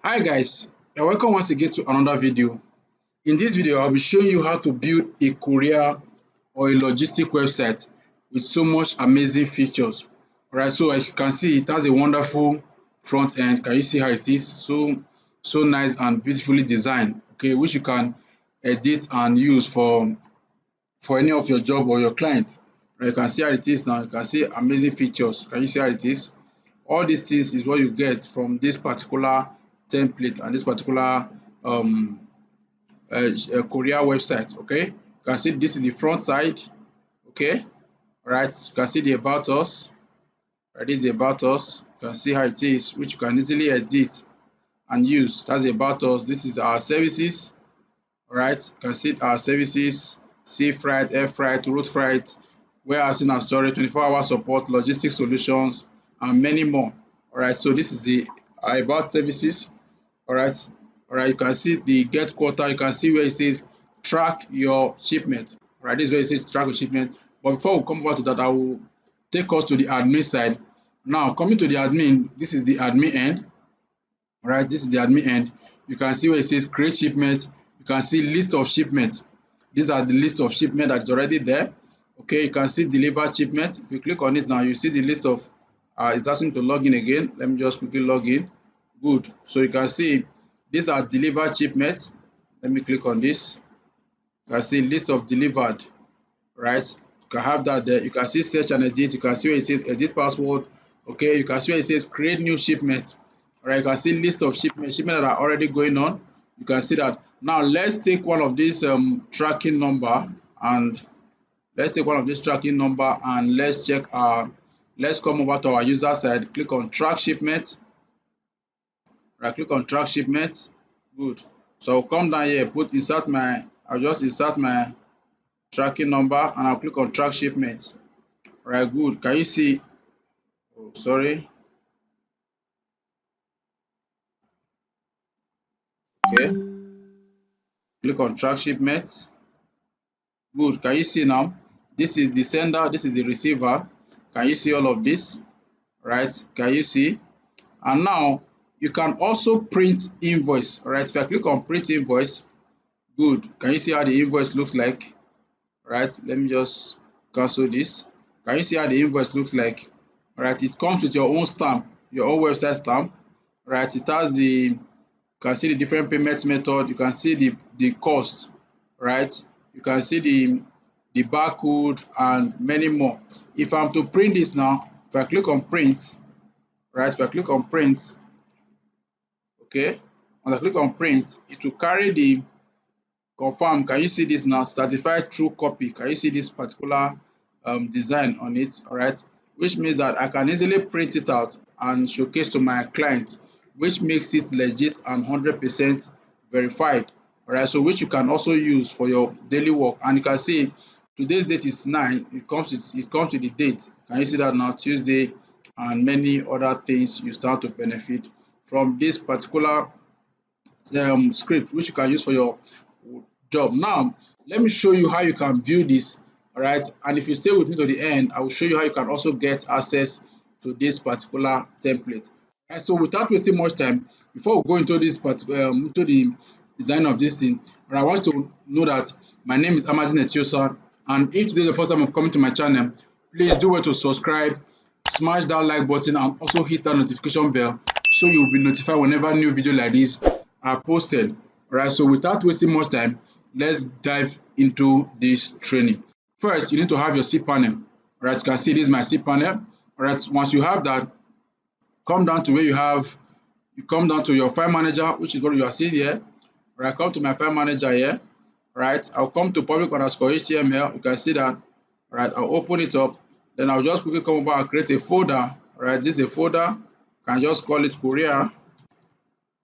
Hi guys, and welcome once again to another video. In this video, I'll be showing you how to build a courier or a logistic website with so much amazing features. Alright, so as you can see, it has a wonderful front end. Can you see how it is? So nice and beautifully designed. Okay, which you can edit and use for any of your job or your client. Right, you can see how it is now. You can see amazing features. Can you see how it is? All these things is what you get from this particular template and this particular courier website. Okay, you can see this is the front side. Okay, all right, you can see the about us. Right, this is the about us. You can see how it is, which you can easily edit and use. That's the about us. This is our services. All right, you can see our services: sea freight, air freight, road freight, warehousing and storage, 24-hour support, logistics solutions, and many more. All right, so this is the about services. All right, you can see the get quota. You can see where it says track your shipment. All right, this is where it says track your shipment. But before we come over to that, I will take us to the admin side. Now, coming to the admin, this is the admin end. All right, this is the admin end. You can see where it says create shipment. You can see list of shipments. These are the list of shipment that is already there. Okay, you can see deliver shipment. If you click on it now, you see the list of it's asking to log in again. Let me just quickly log in. Good. So you can see these are delivered shipments. Let me click on this. You can see list of delivered. Right, you can have that there. You can see search and edit. You can see where it says edit password. Okay, you can see where it says create new shipment. All right, you can see list of shipments that are already going on. You can see that. Now let's take one of these tracking number, and let's check our, let's come over to our user side, click on track shipment. Right, click on track shipment. Good. So I'll come down here, I'll just insert my tracking number, and I'll click on track shipment. Right, good. Can you see? Oh, sorry. Okay. Click on track shipment. Good. Can you see now? This is the sender, this is the receiver. Can you see all of this? Right. Can you see? And now you can also print invoice. All right. If I click on print invoice, good. Can you see how the invoice looks like? Right. Let me just cancel this. Can you see how the invoice looks like? All right. It comes with your own stamp, your own website stamp. Right. It has you can see the different payment method. You can see the cost. Right. You can see the barcode and many more. If I'm to print this now, if I click on print, right, if I click on print, okay, when I click on print, it will carry the confirm. Can you see this now? Certified true copy. Can you see this particular design on it? All right, which means that I can easily print it out and showcase to my client, which makes it legit and 100% verified. All right, so which you can also use for your daily work. And you can see today's date is 9. It comes with the date. Can you see that now? Tuesday, and many other things. You start to benefit from this particular script, which you can use for your job. Now, let me show you how you can build this. All right, and if you stay with me to the end, I will show you how you can also get access to this particular template. And so without wasting much time, before we go into this into the design of this thing, I want to know that my name is Amazon Etiosa, and if today is the first time of coming to my channel, please do well to subscribe, smash that like button, and also hit that notification bell so you'll be notified whenever new video like this are posted. All right, so without wasting much time, let's dive into this training. First, you need to have your cPanel. All right, you can see this is my cPanel. All right, once you have that, come down to where you come down to your file manager, which is what you are seeing here. All right, come to my file manager here. All right, I'll come to public_html. You can see that. All right, I'll open it up. Then I'll just quickly come over and create a folder. All right, this is a folder. You can just call it courier.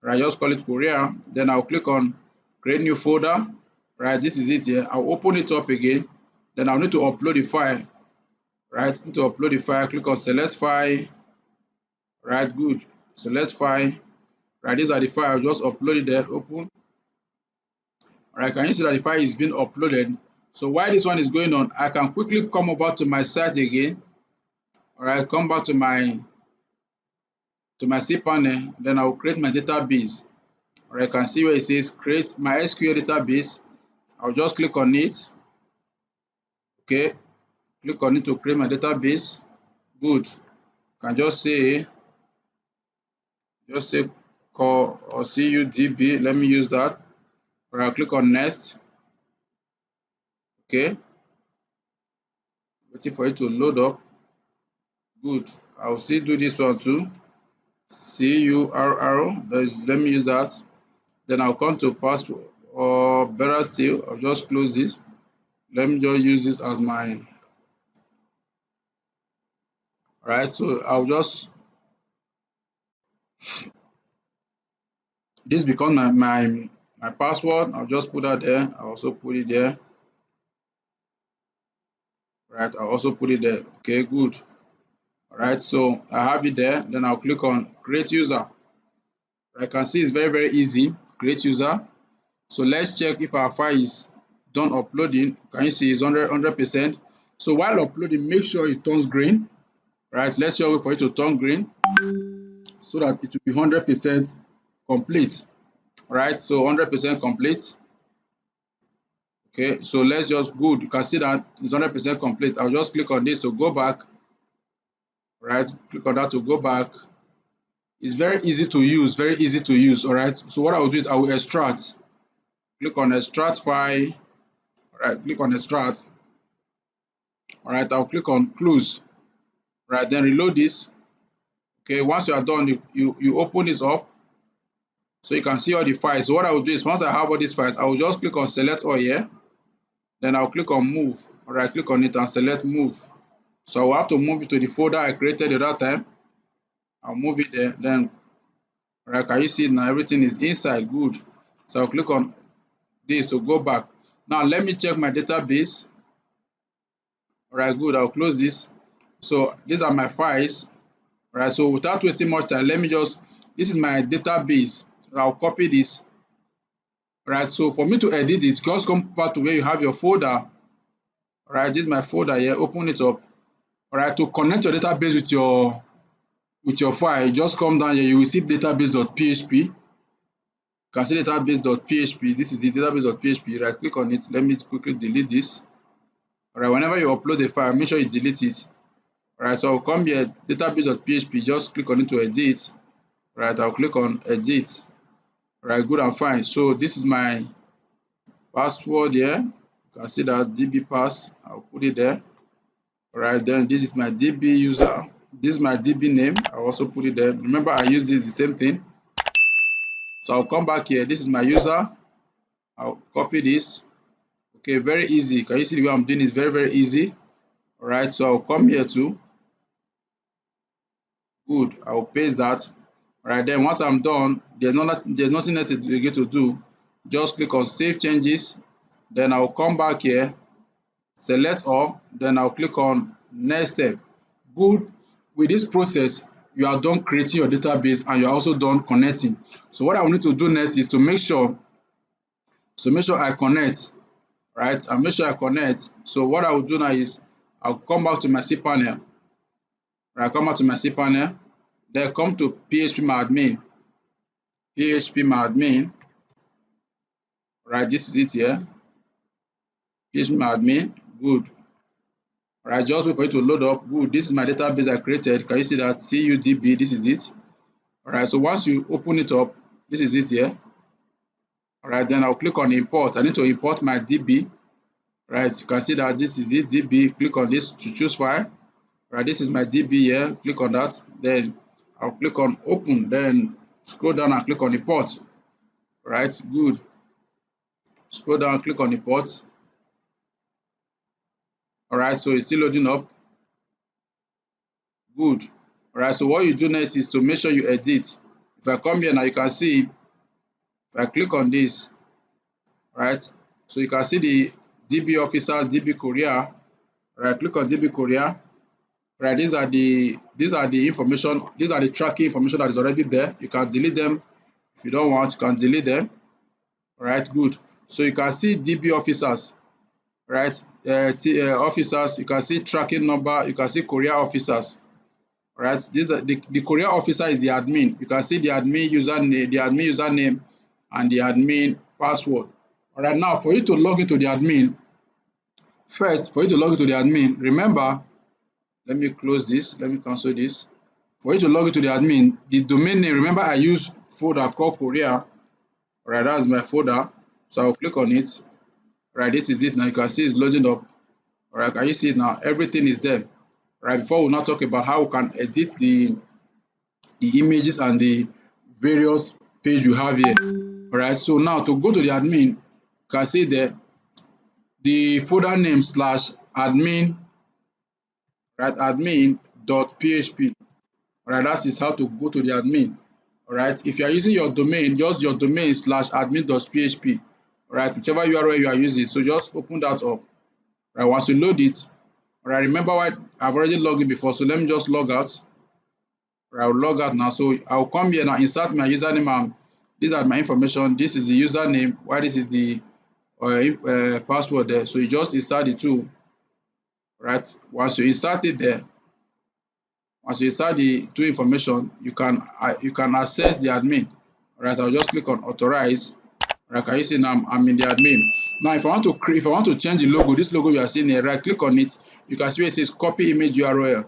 Right, just call it courier. Then I'll click on create new folder. Right, this is it here. I'll open it up again. Then I'll need to upload the file. Right, need to upload the file. Click on select file. Right, good. Select file. Right, these are the files. Just upload it there. Open. Alright, can you see that the file is being uploaded? So while this one is going on, I can quickly come over to my site again. Alright, come back to my cPanel, then I will create my database. Or I can see where it says create my SQL database. I'll just click on it. Okay, click on it to create my database. Good. Can just say call or CUDB. Let me use that. Or I'll click on next. Okay, waiting for it to load up. Good. I'll still do this one too. CURR. Let me use that. Then I'll come to password, or better still, I'll just close this. Let me just use this as my right. So I'll just this becomes my password. I'll just put that there. I'll also put it there. Right, I'll also put it there. Okay, good. All right, so I have it there. Then I'll click on create user. I can see it's very, very easy. Create user. So let's check if our file is done uploading. Can you see it's 100%? So while uploading, make sure it turns green. Right, let's just wait for it to turn green so that it will be 100% complete. Right, so 100% complete. Okay, so let's just good. You can see that it's 100% complete. I'll just click on this to go back. Right, click on that to go back. It's very easy to use, very easy to use. All right, so what I will do is I will extract. Click on extract file. All right, click on extract. All right, I'll click on close. Right, then reload this. Okay, once you are done, you open this up so you can see all the files. So what I will do is once I have all these files, I will just click on select all here. Then I'll click on move. All right, click on it and select move. So I will have to move it to the folder I created at that time. I'll move it there. Then, all right, can you see it now? Everything is inside. Good. So I'll click on this to go back. Now let me check my database. All right, good. I'll close this. So these are my files. All right, so without wasting much time, let me just, this is my database. I'll copy this. All right, so for me to edit it, just come back to where you have your folder. All right, this is my folder here. Open it up. All right, to connect your database with your file, you just come down here. You will see database.php. You can see database.php. This is the database.php. Right, click on it. Let me quickly delete this. All right, whenever you upload a file, make sure you delete it. All right, so I'll come here, database.php. Just click on it to edit. All right, I'll click on edit. All right, good and fine. So this is my password here. You can see that DB pass. I'll put it there. All right, then this is my DB user. This is my DB name. I'll also put it there. Remember, I use this the same thing. So I'll come back here. This is my user. I'll copy this. Okay, very easy. Can you see the way I'm doing? It's very, very easy. All right, so I'll come here too. Good. I'll paste that. All right, then once I'm done, there's nothing else you get to do. Just click on save changes. Then I'll come back here, select all, then I'll click on next step. Good. With this process, you are done creating your database and you're also done connecting. So what I will need to do next is to make sure I connect, right? And make sure I connect. So what I will do now is I'll come back to my cPanel. Right, come back to my cPanel. Then come to phpMyAdmin. phpMyAdmin. Right, this is it here. phpMyAdmin. Good. All right, just wait for it to load up. Good. This is my database I created. Can you see that? CUDB. This is it. All right. So once you open it up, this is it here. All right. Then I'll click on import. I need to import my DB. All right. You can see that this is it. DB. Click on this to choose file. All right. This is my DB here. Click on that. Then I'll click on open. Then scroll down and click on import. All right. Good. Scroll down. Click on import. All right. So it's still loading up. Good. All right, so what you do next is to make sure you edit. If I come here now, you can see, if I click on this, right, so you can see the DB officers, DB Korea, right, click on DB Korea, right, these are the information, these are the tracking information that is already there. You can delete them. If you don't want, you can delete them. All right, good. So you can see DB officers, right, officers, you can see tracking number, you can see Korea officers. Right, these are the Korea officer is the admin. You can see the admin username, and the admin password. All right, now for you to log into the admin, first for you to log into the admin, remember, let me close this, let me cancel this. For you to log into the admin, the domain name, remember I use folder called Korea. All right, that's my folder. So I'll click on it. All right, this is it now. You can see it's loading up. All right, can you see it now? Everything is there. All right, before we now talk about how we can edit the images and the various page you have here. All right, so now to go to the admin, you can see there the folder name slash admin, right? Admin.php. All right, that is how to go to the admin. All right, if you are using your domain, just your domain slash admin.php. All right, whichever URL you are using, so just open that up. All right, once you load it, all right, remember what I've already logged in before, so let me just log out. All right, I'll log out now. So I'll come here now, insert my username, and these are my information. This is the username, while this is the password there. So you just insert the two, right? Once you insert it there, once you insert the two information, you can access the admin. All right, I'll just click on authorize. All right, can you see now I'm in the admin. Now, if I want to create, if I want to change the logo, this logo you are seeing here, right click on it. You can see where it says copy image URL.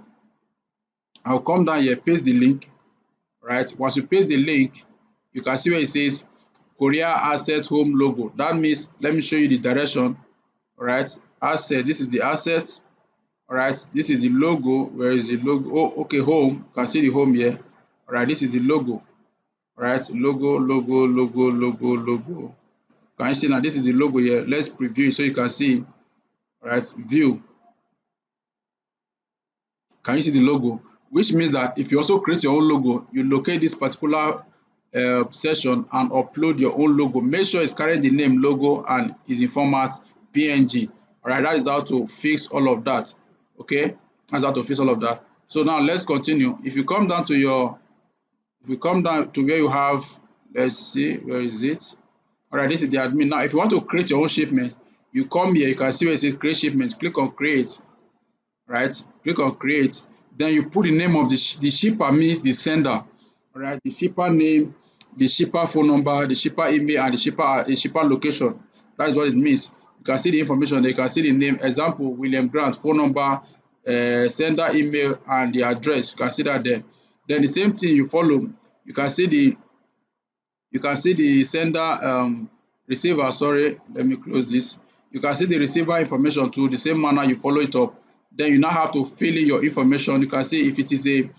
I'll come down here, paste the link. Right, once you paste the link, you can see where it says Korea asset home logo. That means, let me show you the direction. All right, asset, this is the asset. All right, this is the logo. Where is the logo? Oh, okay, home. You can see the home here. All right, this is the logo. All right, logo. Can you see now? This is the logo here. Let's preview it so you can see. All right, view. Can you see the logo? Which means that if you also create your own logo, you locate this particular session and upload your own logo. Make sure it's carrying the name logo and is in format PNG. All right, that is how to fix all of that. Okay, that's how to fix all of that. So now let's continue. If you come down to your, if you come down to where you have, let's see, where is it? All right, this is the admin. Now, if you want to create your own shipment, you come here, you can see where it says create shipment. Click on create. Right, click on create, then you put the name of the shipper, means the sender. All right, the shipper name, the shipper phone number, the shipper email, and the shipper location. That is what it means. You can see the information there. You can see the name, example William Grant, phone number, sender email, and the address. You can see that there. Then the same thing you follow, you can see the sender, receiver, sorry, let me close this. You can see the receiver information too, the same manner you follow it up. Then you now have to fill in your information. You can see if it is a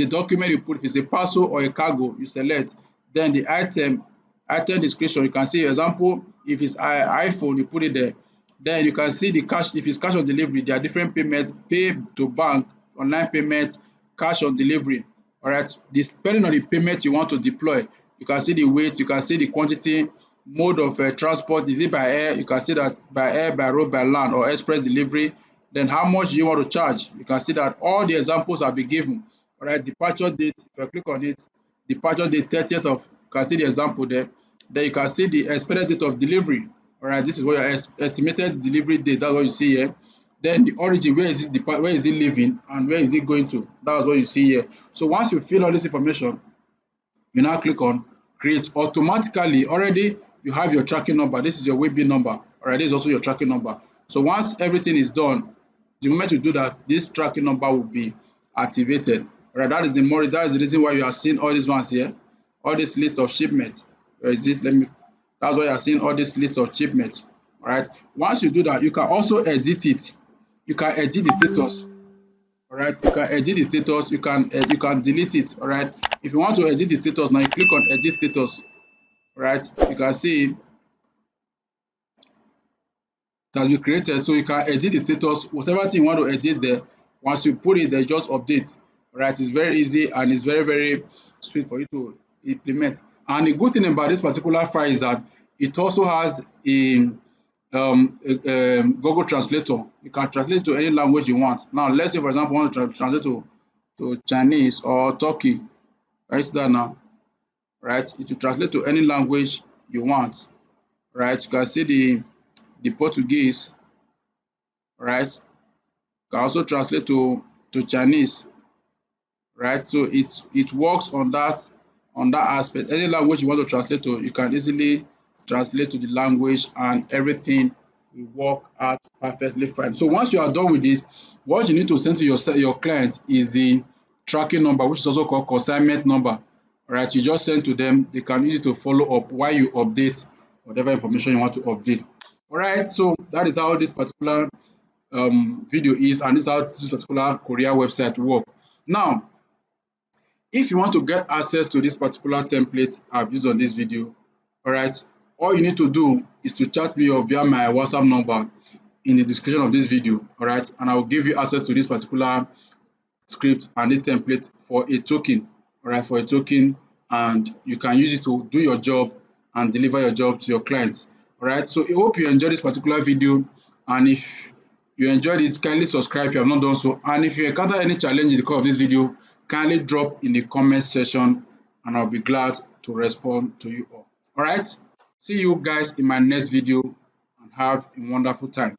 document you put, if it's a parcel or a cargo, you select. Then the item description, you can see example, if it's iPhone, you put it there. Then you can see the cash, if it's cash on delivery, there are different payments, pay to bank, online payment, cash on delivery. All right, depending on the payment you want to deploy, you can see the weight, you can see the quantity, mode of transport, is it by air, you can see that by air, by road, by land, or express delivery. Then how much do you want to charge, you can see that all the examples have been given. All right, departure date, if I click on it, departure date 30th of, you can see the example there. Then you can see the expected date of delivery. All right, this is what your estimated delivery date, that's what you see here. Then the origin, where is it, where is it leaving, and where is it going to, that's what you see here. So once you fill all this information, you now click on create. Automatically, already you have your tracking number. This is your waybill number. All right, this is also your tracking number. So once everything is done, the moment you do that, this tracking number will be activated. All right, that is the reason why you are seeing all these ones here, all this list of shipments. Where is it? That's why you are seeing all this list of shipments. All right, once you do that, you can also edit it. You can edit the status. All right, you can edit the status, you can delete it. All right, if you want to edit the status, now you click on edit status. All right, you can see it has been created, so you can edit the status, whatever thing you want to edit there. Once you put it there, just update. All right, it's very easy and it's very sweet for you to implement. And the good thing about this particular file is that it also has a Google Translator. You can translate to any language you want. Now, let's say, for example, you want to translate to Chinese or Turkey. Right, see that now. Right, it will translate to any language you want. Right, you can see the Portuguese. Right, can also translate to Chinese. Right, so it works on that on that aspect. Any language you want to translate to, you can easily translate to the language and everything will work out perfectly fine. So once you are done with this, what you need to send to your client is the tracking number, which is also called consignment number. All right, you just send to them. They can use it to follow up while you update whatever information you want to update. All right, so that is how this particular video is, and this is how this particular courier website work. Now, if you want to get access to this particular template I've used on this video, all right, all you need to do is to chat me up via my WhatsApp number in the description of this video, all right, and I will give you access to this particular script and this template for a token, all right, for a token, and you can use it to do your job and deliver your job to your clients. All right, so I hope you enjoyed this particular video, and if you enjoyed it, kindly subscribe if you have not done so, and if you encounter any challenge in the course of this video, kindly drop in the comment section and I'll be glad to respond to you all. All right, see you guys in my next video and have a wonderful time.